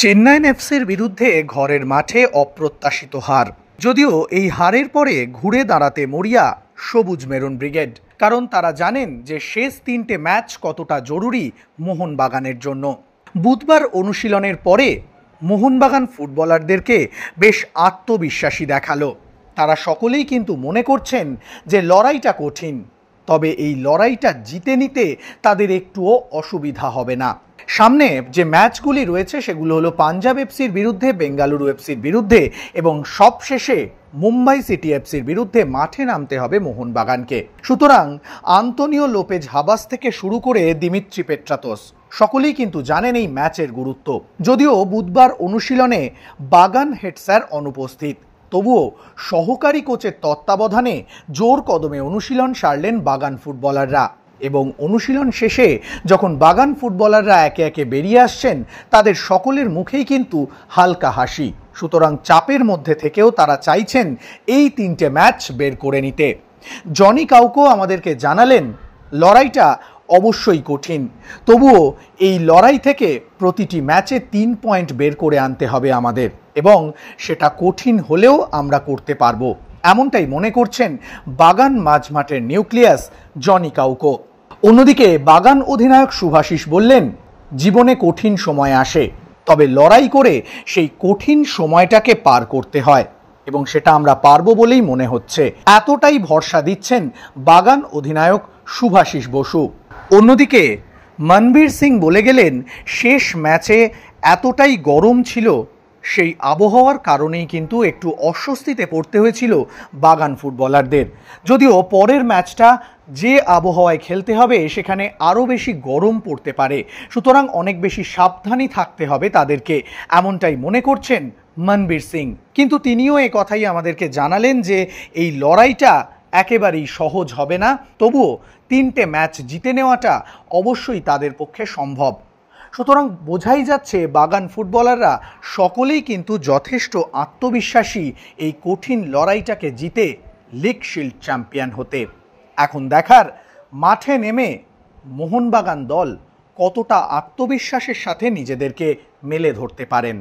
চেন্নাইন এফসির বিরুদ্ধে ঘরের মাঠে অপ্রত্যাশিত হার। যদিও এই হারের পরে ঘুরে দাঁড়াতে মরিয়া সবুজ মেরুন ব্রিগেড, কারণ তারা জানেন যে শেষ তিনটে ম্যাচ কতটা জরুরি মোহনবাগানের জন্য। বুধবার অনুশীলনের পরে মোহনবাগান ফুটবলারদেরকে বেশ আত্মবিশ্বাসী দেখালো। তারা সকলেই কিন্তু মনে করছেন যে লড়াইটা কঠিন, তবে এই লড়াইটা জিতে নিতে তাদের একটুও অসুবিধা হবে না। সামনে যে ম্যাচগুলি রয়েছে সেগুলো হলো পাঞ্জাব এফসির বিরুদ্ধে, বেঙ্গালুরু এফসির বিরুদ্ধে এবং সবশেষে মুম্বাই সিটি এফসির বিরুদ্ধে মাঠে নামতে হবে মোহনবাগানকে। সুতরাং আন্তোনিও লোপেজ হাবাস থেকে শুরু করে দিমিত্রি পেট্রাতোস সকলেই কিন্তু জানেন এই ম্যাচের গুরুত্ব। যদিও বুধবার অনুশীলনে বাগান হেড স্যার অনুপস্থিত, তবুও সহকারী কোচের তত্ত্বাবধানে জোর কদমে অনুশীলন সারলেন বাগান ফুটবলাররা। এবং অনুশীলন শেষে যখন বাগান ফুটবলাররা একে একে বেরিয়ে আসছেন, তাদের সকলের মুখেই কিন্তু হালকা হাসি। সুতরাং চাপের মধ্যে থেকেও তারা চাইছেন এই তিনটে ম্যাচ বের করে নিতে। জনি কাউকো আমাদেরকে জানালেন লড়াইটা অবশ্যই কঠিন, তবুও এই লড়াই থেকে প্রতিটি ম্যাচে 3 পয়েন্ট বের করে আনতে হবে আমাদের, এবং সেটা কঠিন হলেও আমরা করতে পারবো, এমনটাই মনে করছেন বাগান মাঝমাঠের নিউক্লিয়াস জনি কাউকো। অন্যদিকে বাগান অধিনায়ক শুভাশিস বললেন, জীবনে কঠিন সময় আসে, তবে লড়াই করে সেই কঠিন সময়টাকে পার করতে হয় এবং সেটা আমরা পারবো বলেই মনে হচ্ছে। এতটাই ভরসা দিচ্ছেন বাগান অধিনায়ক শুভাশিস বসু। অন্যদিকে মনবীর সিং বলে গেলেন, শেষ ম্যাচে এতটাই গরম ছিল, সেই আবহাওয়ার কারণেই কিন্তু একটু অস্বস্তিতে পড়তে হয়েছিল বাগান ফুটবলারদের। যদিও পরের ম্যাচটা যে আবহাওয়ায় খেলতে হবে সেখানে আরও বেশি গরম পড়তে পারে, সুতরাং অনেক বেশি সাবধানী থাকতে হবে তাদেরকে, এমনটাই মনে করছেন মনবীর সিং। কিন্তু তিনিও এ কথাই আমাদেরকে জানালেন যে এই লড়াইটা একেবারেই সহজ হবে না, তবুও 3টে ম্যাচ জিতে নেওয়াটা অবশ্যই তাদের পক্ষে সম্ভব। সুতরাং বোঝাই যাচ্ছে বাগান ফুটবলাররা সকলেই কিন্তু যথেষ্ট আত্মবিশ্বাসী এই কঠিন লড়াইটাকে জিতে লিগ শিল্ড চ্যাম্পিয়ন হতে। এখন দেখার মাঠে নেমে মোহনবাগান দল কতটা আত্মবিশ্বাসের সাথে নিজেদেরকে মেলে ধরতে পারেন।